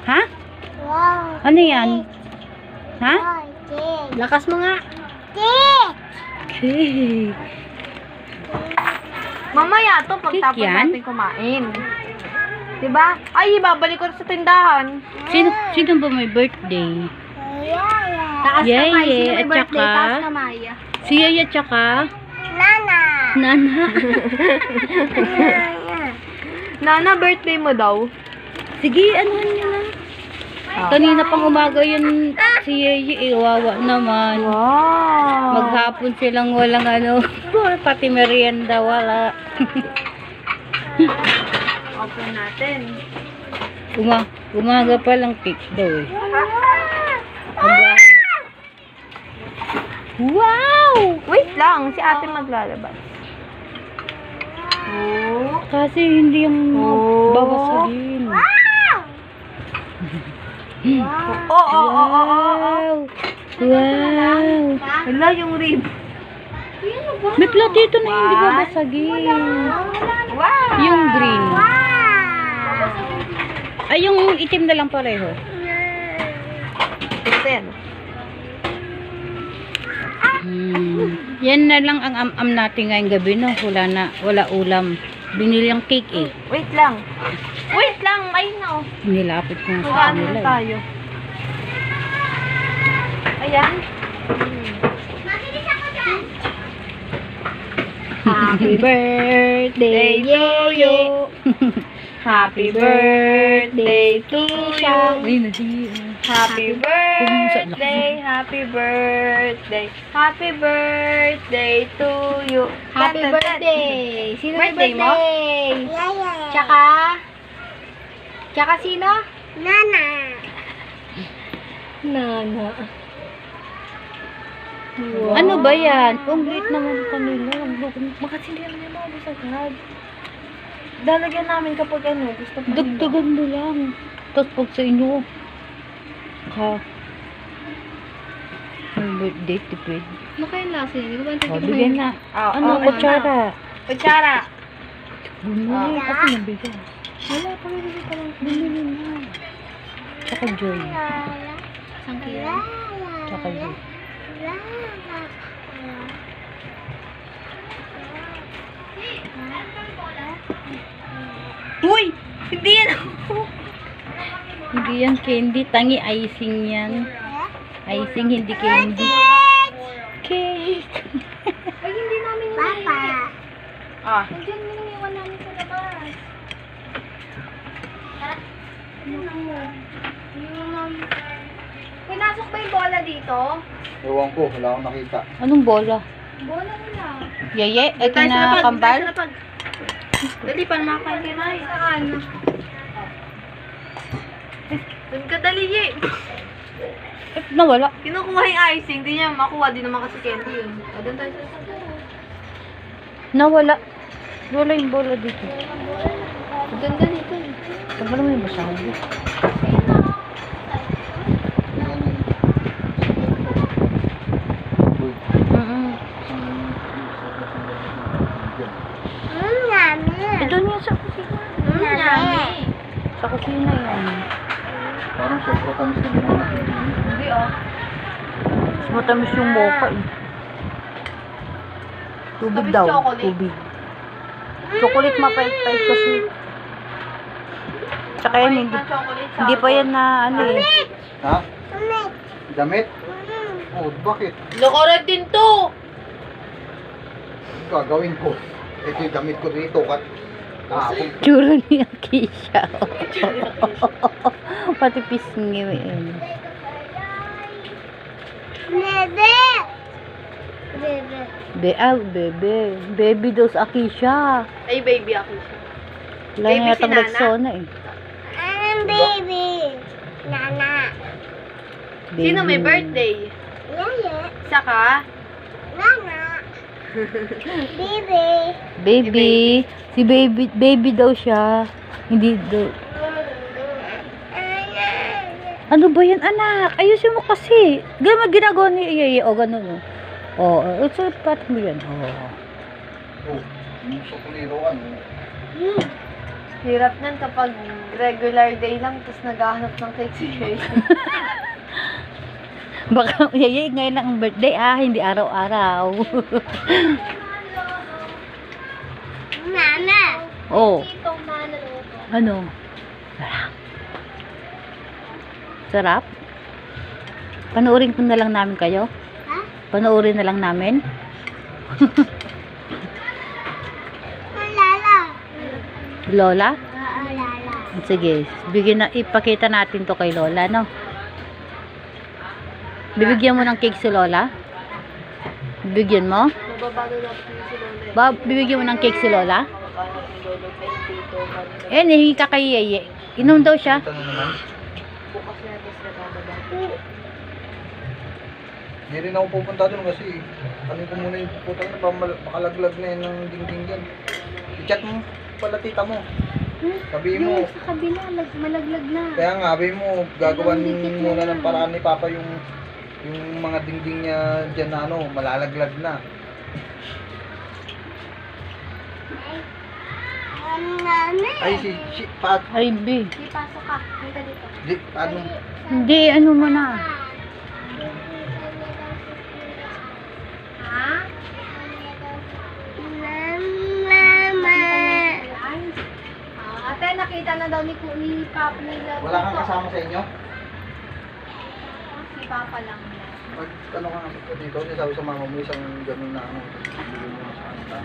Ha? Wow. Ano yan? Ha? Lakas mo nga. Okay. Mamaya to, pagtapos Cake yan? natin kumain. Diba? Ay, babalik ko sa tindahan. Sino ba may birthday? Taas Yay, kamay. Sino may at birthday? saka- Taas kamay. Si Yaya tsaka Nana. Nana. Nana, birthday mo daw. Sige, anuhan niyo na. Kanina pang umaga yun si Yaya, iwawa naman. Wow. Maghapon silang walang ano, pati merienda wala. Open natin. Umaga pa lang cake daw eh. Wow! Wait lang, si ate maglalabas. Oh. Kasi hindi yung Oh. babasagin. Oh. Wow! Hala, yung rib. May platito na hindi babasagin. Wow. Yung green. Ay, yung itim na lang pareho. Ten. Yan na lang ang am-am natin ngayong gabi, no? Wala ulam. Binili ang cake eh. Wait lang. Ay, no. Nilapit ko sa Magkano kanila. eh. tayo? Ayan. Happy birthday to you. Happy birthday to you. Ay, nasi. Happy birthday, happy birthday, happy birthday to you. Happy Tan, tan, tan. birthday. Sino may Birthday mo? birthday? Tsaka sino? Nana. Wow. Ano ba yan? Kung late naman kanila. Makasindihan mo yung mga busagad. Lalagyan namin kapag ano, gusto pa nila. Dagdagan mo lang. Tapos pag sa inyo, may birthday, tipid. Makain lasa yun. Di ba O, bigyan na. Ano, kutsara. Kutsara. Bumili kasi nabigyan. Wala, pamili ka lang. Bumili na. Tsaka Joy. Isang kilo. Tsaka Joy. Uy! Hindi yan Hindi yan candy. Tangi icing yan. Icing, hindi candy. Cake. Ay, hindi namin Papa. Ah. Nandiyan mo yung iwan namin sa labas. Pinasok ba yung bola dito? Ewan ko, wala akong nakita. Anong bola? Bola nila. Yeye? Ay, Tayo sa lapag, kinakambal? tayo sa lapag. Dali, pa naman kayo kinay. Saan? Doon ka dali, ye. Nawala. Kinukuha yung icing, di niya makuha, di naman kasi candy yun. O, doon tayo sa lapag. Nawala. Wala yung bola dito. Ganda dito. Tagal mo yung basahan. Ito niya sa kusina. Yummy. Sa kusina yan. Parang sobra kami sa mga Hindi, oh. Mas matamis yung mocha eh. Tubig Tamis daw. chocolate. Tubig. Chocolate mapait-pait kasi. Tsaka yan, hindi pa yan na ano eh. Ha? Damit? Oh, bakit? Lokoret din to. Gagawin ko. Ito yung damit ko dito. Kahapon. Tsura niya Keisha. Pati pisngi eh. Bebe. Baby daw sa Akisha. Ay, baby ako siya. Wala Baby na yatang si Nana? Rexona eh. Baby. Nana. Sino may Baby. birthday? Saka? Nana. Baby. Baby. Si baby daw siya. Hindi daw. Ano ba yan, anak? Ayusin mo kasi. Ganun ginagawa ni Yeye. O, ganun. O, it's a pat mo yan. O. Oh, sa kuliruan. Hirap nan kapag regular day lang, tapos naghahanap ng cake si Yeye. Baka, yaya, ngayon lang ang birthday, hindi araw-araw. Nana. Oh, Itong manuluto. ano? Sarap. Sarap? Panoorin ko na lang namin kayo? Ha? Panoorin na lang namin? Lala. Lola? Lala. Sige, ipakita natin to kay Lola, no? Bibigyan mo ng cake si Lola? Bibigyan mo? Mababago na po si Lola. Bibigyan mo ng cake si Lola? Magkano ni Lolo kay Tito? Nahingi ka kay Yeye. Inom daw siya. Ito na naman. Bukas na tapos nabababa. Hindi rin ako pupunta doon kasi ano ko muna yung putang na makalaglag na yun ng dingding dyan. I-chat mo pala tita mo. Sabihin mo, Sa kabila, malaglag na. kaya nga, sabihin mo, gagawan muna ng paraan ni Papa yung mga dingding niya dyan na ano, malalaglag na. Nana. Ay, si Pat, Ay, B. Di pasok ka. Dito dito. di, ano, Hindi, ano mo na. Ha? Mama. Ate, nakita na daw ni Papa nila. wala kang kasama sa inyo? Si Papa lang. Mag, ano ka nga dito, sabi sa mama mo isang ganun na ano, tapos bigyan mo sa kanta.